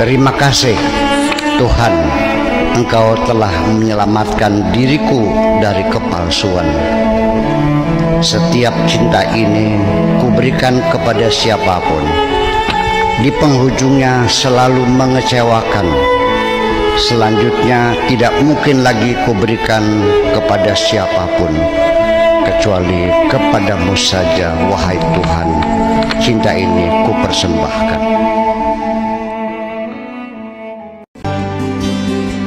Terima kasih Tuhan, Engkau telah menyelamatkan diriku dari kepalsuan. Setiap cinta ini kuberikan kepada siapapun, di penghujungnya selalu mengecewakan. Selanjutnya tidak mungkin lagi kuberikan kepada siapapun, kecuali kepadamu saja, wahai Tuhan. Cinta ini kupersembahkan.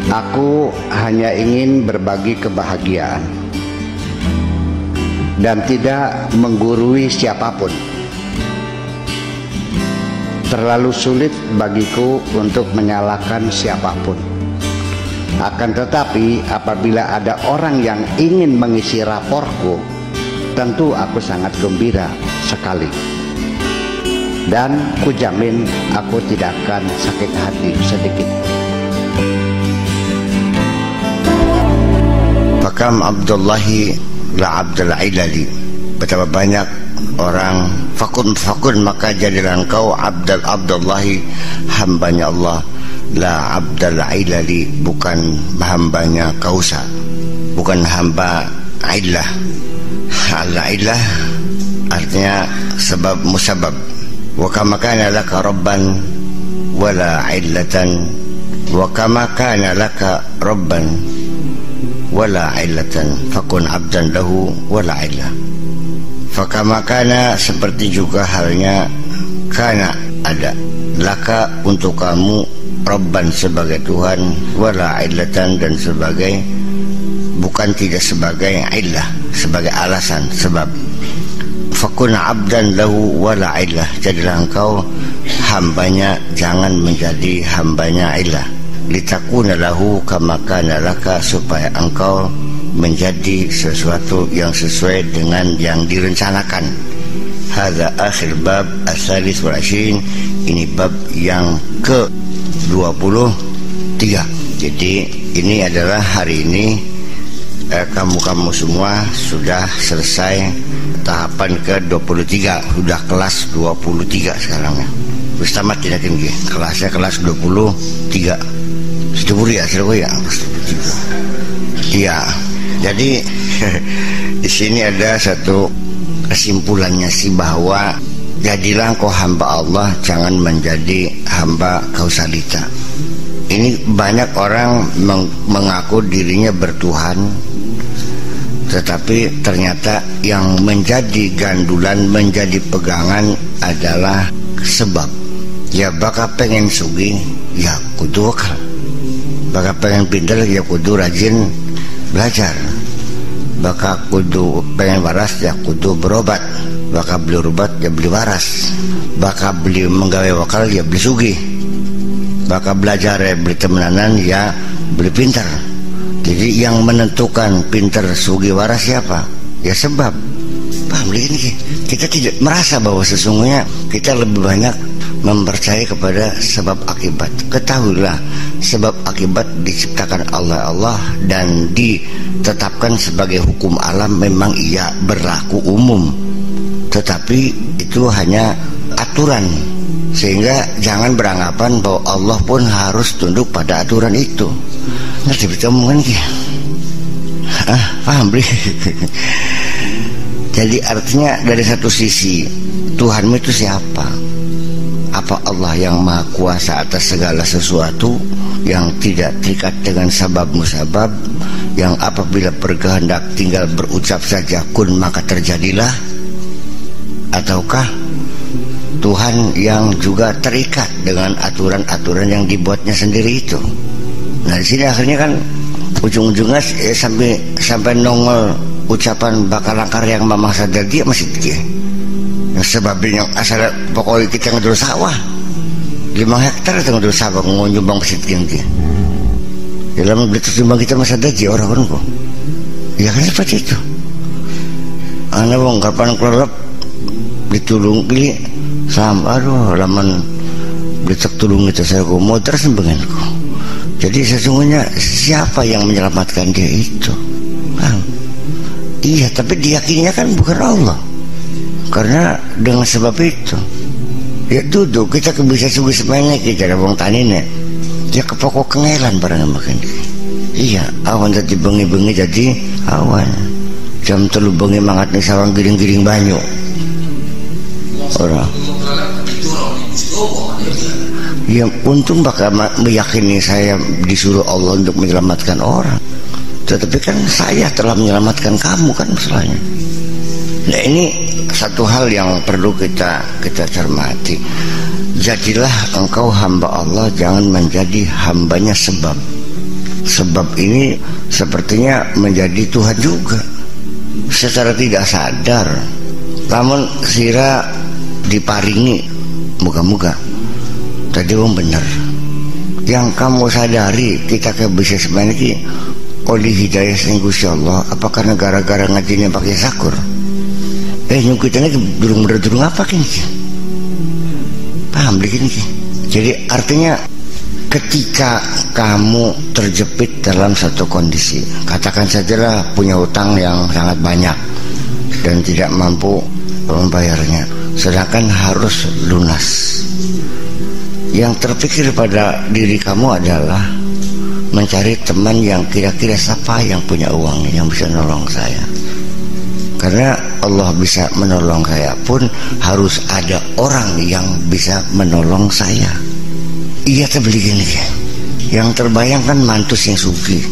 Aku hanya ingin berbagi kebahagiaan dan tidak menggurui siapapun. Terlalu sulit bagiku untuk menyalahkan siapapun. Akan tetapi apabila ada orang yang ingin mengisi raporku, tentu aku sangat gembira sekali. Dan kujamin aku tidak akan sakit hati sedikit. Fakam Abdullahi la Abdul Ilali. Betapa banyak orang fakun maka jadilah engkau Abdullahi, hambanya Allah. La Abdul Ilali, bukan hambanya Kausa, bukan hamba Illah. Al-Illah artinya sebab musabab. Wa kama kana laka rabban wala illatan, wa kama kana laka rabban wala illatan fakun abdan lahu wala illah. Fakama kana, seperti juga halnya kana ada, laka untuk kamu, Rabban sebagai Tuhan, wala illatan dan sebagai, bukan tidak sebagai illah, sebagai alasan, sebab. Fakun abdan lahu wala illah, jadilah engkau hambanya, jangan menjadi hambanya illah. Litakuna lahu kama kana laka, supaya engkau menjadi sesuatu yang sesuai dengan yang direncanakan. Hadza akhir bab as-salis wal 20. Ini bab yang ke-23. Jadi ini adalah hari ini kamu semua sudah selesai tahapan ke-23, sudah kelas 23 sekarang ya. Wis tamat tidak tinggi. Kelasnya kelas 23. Sudah ya. Iya. Jadi di sini ada satu kesimpulannya sih, bahwa jadilah engkau hamba Allah, jangan menjadi hamba kausalita. Ini banyak orang mengaku dirinya bertuhan, tetapi ternyata yang menjadi gandulan, menjadi pegangan adalah sebab. Ya baka pengen sugih, ya kudu wakal. Baka pengen pintar, ya kudu rajin belajar. Baka kudu pengen waras, ya kudu berobat. Baka beli obat, ya beli waras. Baka beli menggawe wakal, ya beli sugih. Baka belajar, ya beli temenanan, ya beli pintar. Jadi yang menentukan pintar sugih waras siapa? Ya sebab. Paham ini? Kita tidak merasa bahwa sesungguhnya kita lebih banyak mempercayai kepada sebab akibat. Ketahuilah, sebab akibat diciptakan Allah dan ditetapkan sebagai hukum alam, memang ia berlaku umum, tetapi itu hanya aturan. Sehingga jangan beranggapan bahwa Allah pun harus tunduk pada aturan itu. Ngerti betul omongan ki? Paham beli? Jadi artinya dari satu sisi, Tuhanmu itu siapa? Apa Allah yang maha kuasa atas segala sesuatu, yang tidak terikat dengan sabab musabab, yang apabila berkehendak tinggal berucap saja kun maka terjadilah? Ataukah Tuhan yang juga terikat dengan aturan-aturan yang dibuatnya sendiri itu? Nah di sini akhirnya kan ujung-ujungnya sampai nongol ucapan bakal langkar yang mamah sadar dia masih dia. Sebabnya asal pokoknya kita ngedul sawah 5 hektar itu ngedul sawah nyumbang masjid dia. Dalam beli tersumbang kita masa daji orang-orang kok. Ya kan seperti itu. Anak wong kapan kelelep ditulung pilih sama aduh laman beli tulung itu saya kok mau tersembengan kok. Jadi sesungguhnya siapa yang menyelamatkan dia itu? Iya, tapi diyakininya kan bukan Allah. Karena dengan sebab itu Ya duduk kita bisa suguh semuanya kita ada wong tanine. Dia kepokok kengelan barang makan. Iya, awan jadi bengi-bengi jadi awan. Jam 3 bengi mangat nih sawang giring-giring banyu. Orang. Ya untung bakal meyakini saya disuruh Allah untuk menyelamatkan orang. Tetapi kan saya telah menyelamatkan kamu kan masalahnya. Nah ini satu hal yang perlu kita cermati. Jadilah engkau hamba Allah, jangan menjadi hambanya sebab. Sebab ini sepertinya menjadi Tuhan juga secara tidak sadar. Namun sira diparingi muka-muka tadi wong bener. Yang kamu sadari kita ke bisa sebenarnya oleh hidayah sing Gusti Allah. Apakah gara-gara ngajinya pakai sakur? Nyungkitnya durung apa kini? Paham begini? Jadi artinya ketika kamu terjepit dalam satu kondisi, katakan sajalah punya utang yang sangat banyak dan tidak mampu membayarnya, sedangkan harus lunas. Yang terpikir pada diri kamu adalah mencari teman yang kira-kira siapa yang punya uang yang bisa nolong saya. Karena Allah bisa menolong saya pun harus ada orang yang bisa menolong saya. Iya terbeli gini. Yang terbayang kan mantu sing sugi,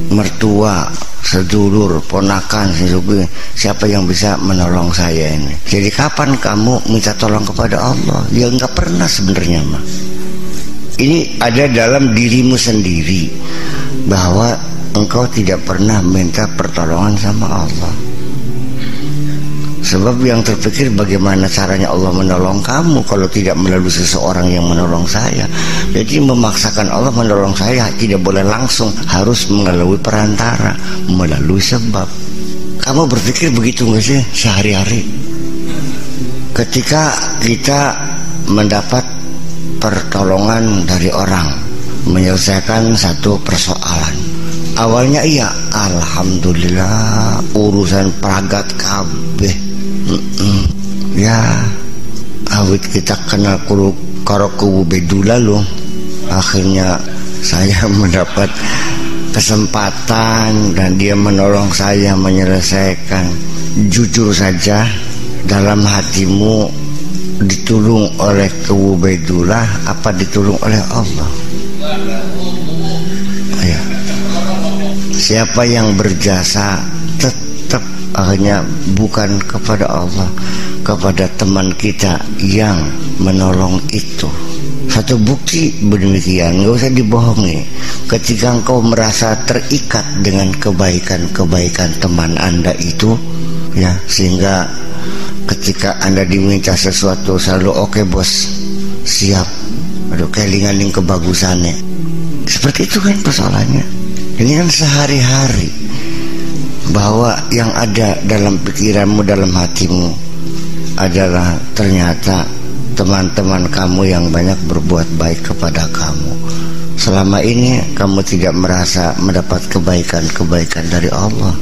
mertua, sedulur, ponakan sing sugi. Siapa yang bisa menolong saya ini? Jadi kapan kamu minta tolong kepada Allah? Ya enggak pernah sebenarnya mah. Ini ada dalam dirimu sendiri bahwa engkau tidak pernah minta pertolongan sama Allah. Sebab yang terpikir bagaimana caranya Allah menolong kamu kalau tidak melalui seseorang yang menolong saya. Jadi memaksakan Allah menolong saya tidak boleh langsung, harus melalui perantara, melalui sebab. Kamu berpikir begitu nggak sih sehari-hari? Ketika kita mendapat pertolongan dari orang menyelesaikan satu persoalan, awalnya iya alhamdulillah urusan pragat kabeh. Ya awit kita kenal karo kubu bedula loh. Akhirnya saya mendapat kesempatan dan dia menolong saya menyelesaikan. Jujur saja, dalam hatimu ditolong oleh kubu bedula apa ditolong oleh Allah? Ya. Siapa yang berjasa tetap akhirnya bukan kepada Allah, kepada teman kita yang menolong itu. Satu bukti demikian, nggak usah dibohongi. Ketika engkau merasa terikat dengan kebaikan-kebaikan teman Anda itu, ya, sehingga ketika Anda diminta sesuatu selalu oke bos, siap. Aduh kelingan kebagusannya. Seperti itu kan persoalannya. Ini kan sehari-hari, bahwa yang ada dalam pikiranmu, dalam hatimu adalah ternyata teman-teman kamu yang banyak berbuat baik kepada kamu. Selama ini kamu tidak merasa mendapat kebaikan-kebaikan dari Allah.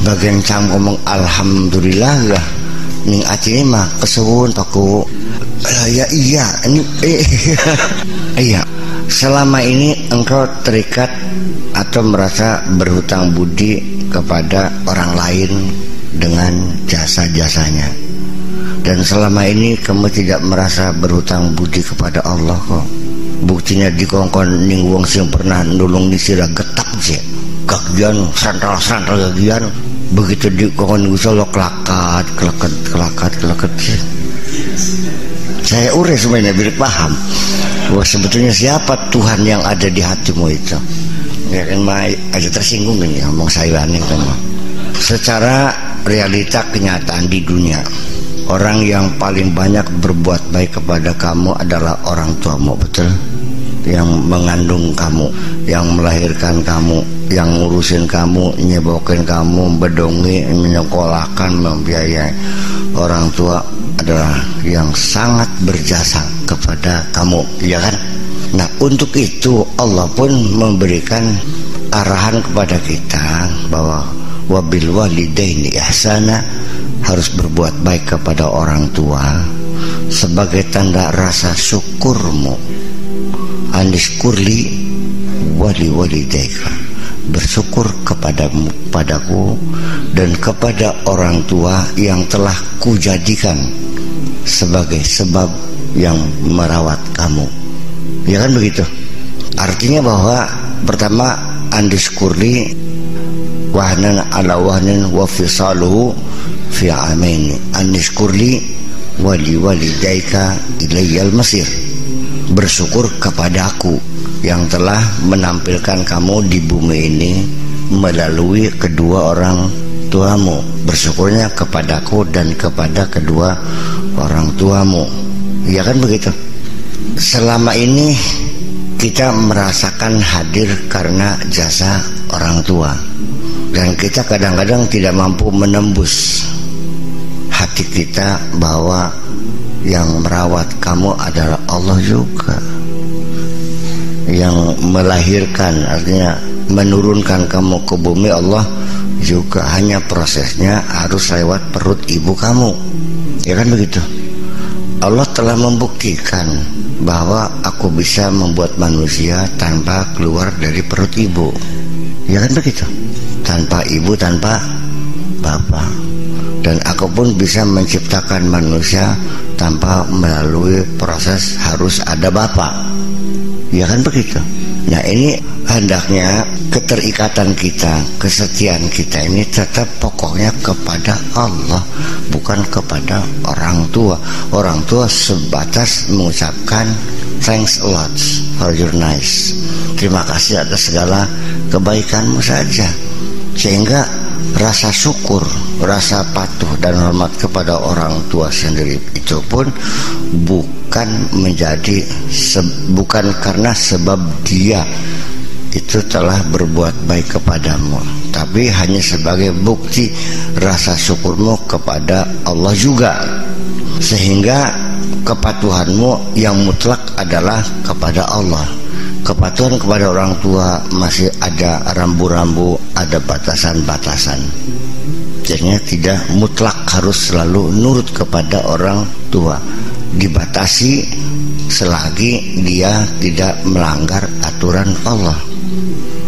Bagian cam ngomong alhamdulillah lah, ning acini mah kesuwun paku. Ya iya, ini iya. Selama ini engkau terikat atau merasa berhutang budi kepada orang lain dengan jasa-jasanya. Dan selama ini kamu tidak merasa berhutang budi kepada Allah kok. Buktinya dikongkon ning wong sing pernah nulung ni sira getak je. Kagian santral kagian begitu dikongkon Gusti Allah kelakat. Saya ure semuanya biar paham bahwa sebetulnya siapa Tuhan yang ada di hatimu itu. Ya kan aja tersinggung ini ngomong saya aneh kan. Secara realita kenyataan di dunia, orang yang paling banyak berbuat baik kepada kamu adalah orang tuamu, betul? Yang mengandung kamu, yang melahirkan kamu, yang ngurusin kamu, nyebokin kamu, bedongi, menyekolahkan, membiayai. Orang tua adalah yang sangat berjasa kepada kamu, ya kan? Nah, untuk itu Allah pun memberikan arahan kepada kita bahwa wabil walidaini ihsana, harus berbuat baik kepada orang tua. sebagai tanda rasa syukurmu. Anishkurli wali walidaika, bersyukur kepadaku dan kepada orang tua yang telah kujadikan sebagai sebab yang merawat kamu. Ya kan begitu? Artinya bahwa pertama anishkurli wahnan ala wahnin wa fisaluhu fi amain. Anishkurli wali walidaika ilayyal masir, bersyukur kepadaku yang telah menampilkan kamu di bumi ini melalui kedua orang tuamu. Bersyukurnya kepadaku dan kepada kedua orang tuamu. Ya kan begitu? Selama ini kita merasakan hadir karena jasa orang tua, dan kita kadang-kadang tidak mampu menembus hati kita bahwa yang merawat kamu adalah Allah juga, yang melahirkan, artinya menurunkan kamu ke bumi Allah juga, hanya prosesnya harus lewat perut ibu kamu. Ya kan begitu? Allah telah membuktikan bahwa aku bisa membuat manusia tanpa keluar dari perut ibu. Ya kan begitu? Tanpa ibu, tanpa bapak. Dan aku pun bisa menciptakan manusia tanpa melalui proses harus ada bapak. Ya kan begitu? Nah, ini hendaknya keterikatan kita, kesetiaan kita ini tetap pokoknya kepada Allah, bukan kepada orang tua. Orang tua sebatas mengucapkan thanks a lot for your nice, terima kasih atas segala kebaikanmu saja. Sehingga rasa syukur, rasa patuh dan hormat kepada orang tua sendiri itu pun bukan karena sebab dia itu telah berbuat baik kepadamu, tapi hanya sebagai bukti rasa syukurmu kepada Allah juga. Sehingga kepatuhanmu yang mutlak adalah kepada Allah. Kepatuhan kepada orang tua masih ada rambu-rambu, ada batasan-batasan. Jadinya tidak mutlak harus selalu nurut kepada orang tua. Dibatasi selagi dia tidak melanggar aturan Allah.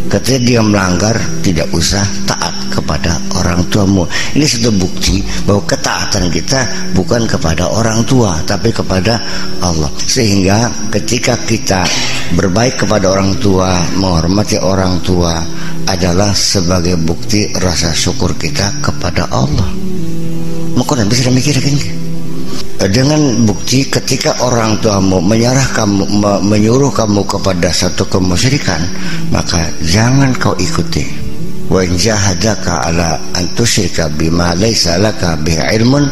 Ketika dia melanggar, tidak usah taat kepada orang tuamu. Ini sudah bukti bahwa ketaatan kita bukan kepada orang tua, tapi kepada Allah. Sehingga ketika kita berbaik kepada orang tua, menghormati orang tua, adalah sebagai bukti rasa syukur kita kepada Allah. Maka bisa mikir gini. Dengan bukti ketika orang tuamu menyuruh kamu kepada satu kemusyrikan, maka jangan kau ikuti. Wa in jahadaka ala an tusyrika bima laysa laka bihi ilmun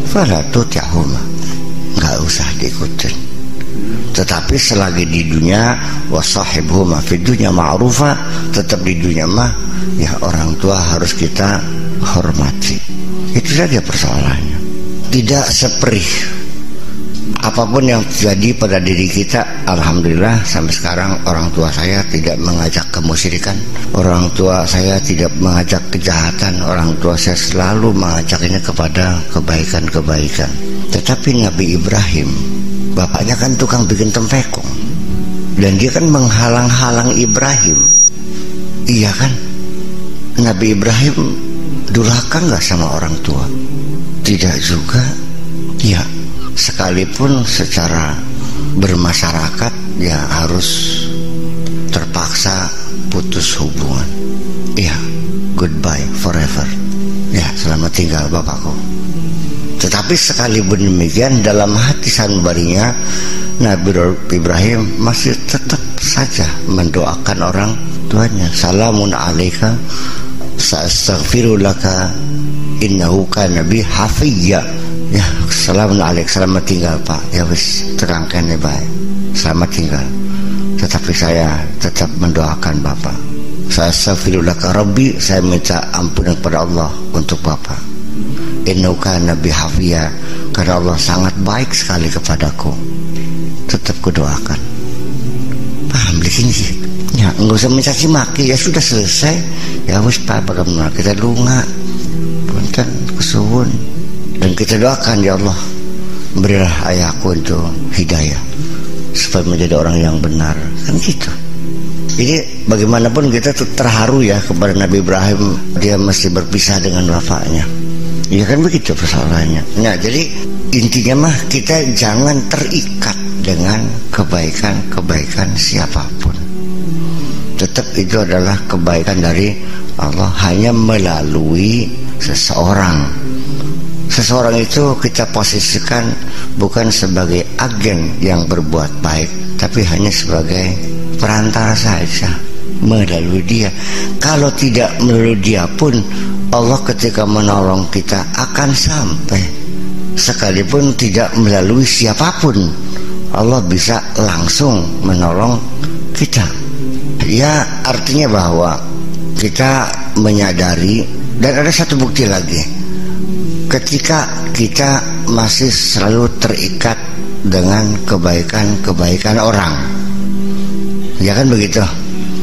fala tuti'huma. Enggak usah diikutin. Tetapi selagi di dunia, wasahibhuma fid dunya ma'rufa, tetap di dunia mah ya orang tua harus kita hormati. Itu saja persoalannya. Tidak seperih apapun yang terjadi pada diri kita. Alhamdulillah sampai sekarang orang tua saya tidak mengajak kemusyrikan, orang tua saya tidak mengajak kejahatan, orang tua saya selalu mengajaknya kepada kebaikan-kebaikan. Tetapi Nabi Ibrahim, bapaknya kan tukang bikin tempekung, dan dia kan menghalang-halang Ibrahim. Iya kan? Nabi Ibrahim durhaka nggak sama orang tua? Tidak juga. Ya, sekalipun secara bermasyarakat ya harus terpaksa putus hubungan. Ya, goodbye forever. Ya, selamat tinggal bapakku. Tetapi sekalipun demikian, dalam hati sanubarinya Nabi Ibrahim masih tetap saja mendoakan orang tuanya. Salamun alaika sa'astaghfiru laka innahu kana bi hafiyya. Ya, salamun alaik, selamat tinggal Pak. Ya wis, terangkan ya baik, selamat tinggal. Tetapi saya tetap mendoakan Bapak. Sa'astaghfiru laka rabbi, saya minta ampunan kepada Allah untuk Bapak. Innahu kana bi hafiyya, karena Allah sangat baik sekali kepadaku. Tetap kudoakan. Paham begini sih? Ya, enggak usah mencaci maki, ya sudah selesai. Ya wis Pak, bagaimana kita lunga punten kesuwun, dan kita doakan ya Allah, berilah ayahku itu hidayah supaya menjadi orang yang benar, kan gitu. Jadi bagaimanapun kita terharu ya kepada Nabi Ibrahim, dia mesti berpisah dengan bapaknya. Ya kan begitu persoalannya. Nah jadi intinya mah kita jangan terikat dengan kebaikan-kebaikan siapapun. Tetap itu adalah kebaikan dari Allah, hanya melalui seseorang. Seseorang itu kita posisikan bukan sebagai agen yang berbuat baik, tapi hanya sebagai perantara saja, melalui dia. Kalau tidak melalui dia pun, Allah ketika menolong kita akan sampai. Sekalipun tidak melalui siapapun, Allah bisa langsung menolong kita. Ya artinya bahwa kita menyadari, dan ada satu bukti lagi, ketika kita masih selalu terikat dengan kebaikan-kebaikan orang, ya kan begitu.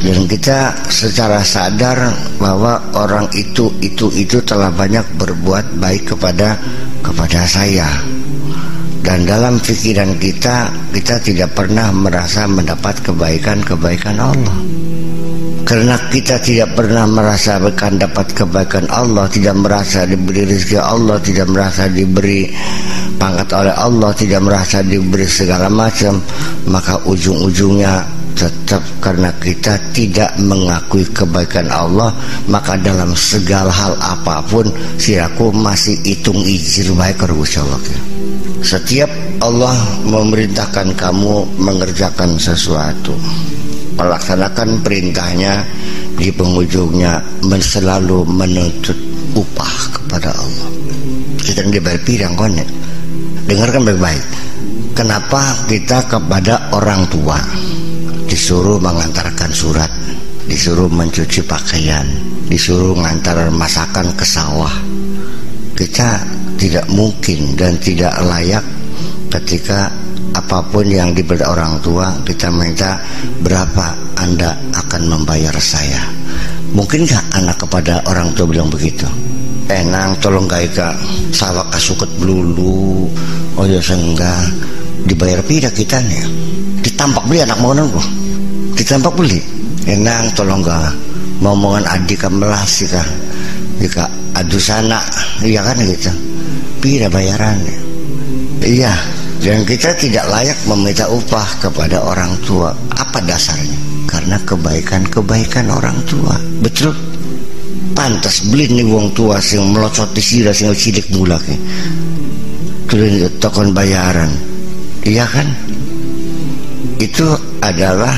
Dan kita secara sadar bahwa orang itu telah banyak berbuat baik kepada saya. Dan dalam pikiran kita tidak pernah merasa mendapat kebaikan-kebaikan Allah. Karena kita tidak pernah merasakan dapat kebaikan Allah, tidak merasa diberi rezeki Allah, tidak merasa diberi pangkat oleh Allah, tidak merasa diberi segala macam, maka ujung-ujungnya tetap karena kita tidak mengakui kebaikan Allah, maka dalam segala hal apapun silaku masih hitung ijir baik Allah. Setiap Allah memerintahkan kamu mengerjakan sesuatu, melaksanakan perintahnya, di penghujungnya selalu menuntut upah kepada Allah. Kita dibayar pirang konek. Dengarkan baik-baik. Kenapa kita kepada orang tua disuruh mengantarkan surat, disuruh mencuci pakaian, disuruh mengantar masakan ke sawah? Kita tidak mungkin dan tidak layak ketika apapun yang diberi orang tua kita minta, berapa Anda akan membayar saya? Mungkinkah anak kepada orang tua bilang begitu? Nang tolong gaika sawah kasuket belulu, oh ya sengga dibayar pira kita nih? Ditampak beli anak mau nunggu, ditampak beli. Nang tolong ga ngomongan adik melas kah? Jika adu sana, iya kan gitu. Pira bayarannya? Iya. Dan kita tidak layak meminta upah kepada orang tua. Apa dasarnya? Karena kebaikan-kebaikan orang tua. Betul? Pantas beli nih wong tua sing melocot di sira sing cilik mulak. Tulin tokon bayaran. Iya kan? Itu adalah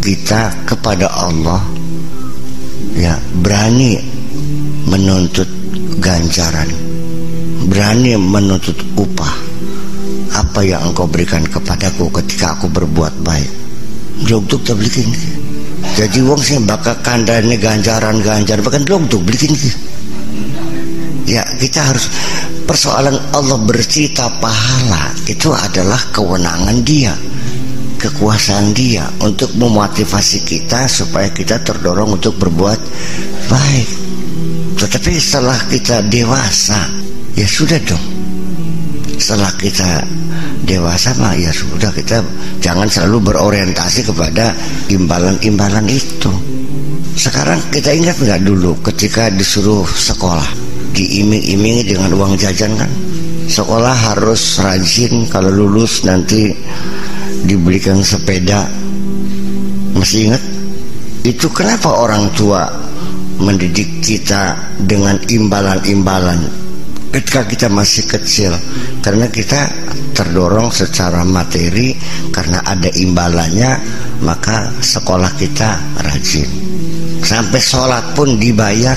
kita kepada Allah ya berani menuntut ganjaran, berani menuntut upah. Apa yang engkau berikan kepadaku ketika aku berbuat baik, untuk terbelikin. Jadi wong sih bakal kandane ganjaran bahkan untuk belikin. Ya kita harus, persoalan Allah bercerita pahala itu adalah kewenangan Dia, kekuasaan Dia untuk memotivasi kita supaya kita terdorong untuk berbuat baik. Tetapi setelah kita dewasa, ya sudah dong. Setelah kita dewasa mah ya sudah, kita jangan selalu berorientasi kepada imbalan-imbalan itu. Sekarang kita ingat nggak dulu ketika disuruh sekolah, diiming-imingi dengan uang jajan kan? Sekolah harus rajin, kalau lulus nanti diberikan sepeda. Masih ingat? Itu kenapa orang tua mendidik kita dengan imbalan-imbalan ketika kita masih kecil? Karena kita terdorong secara materi, karena ada imbalannya, maka sekolah kita rajin. Sampai sholat pun dibayar.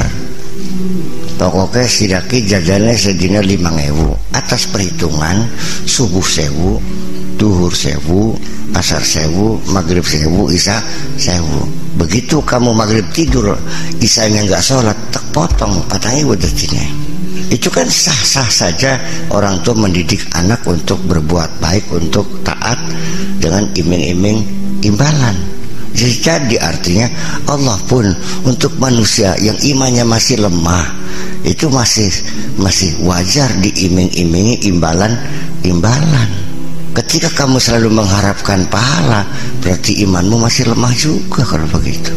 Pokoknya sidaki jajannya sedina 5.000 atas perhitungan subuh 1.000, duhur 1.000, asar 1.000, maghrib 1.000, isya 1.000. Begitu kamu maghrib tidur, isanya nggak sholat, tak potong patahnya udah. Itu kan sah-sah saja orang tua mendidik anak untuk berbuat baik, untuk taat dengan iming-iming imbalan. Jadi artinya Allah pun untuk manusia yang imannya masih lemah, itu masih wajar diiming-imingi imbalan. Ketika kamu selalu mengharapkan pahala, berarti imanmu masih lemah juga kalau begitu.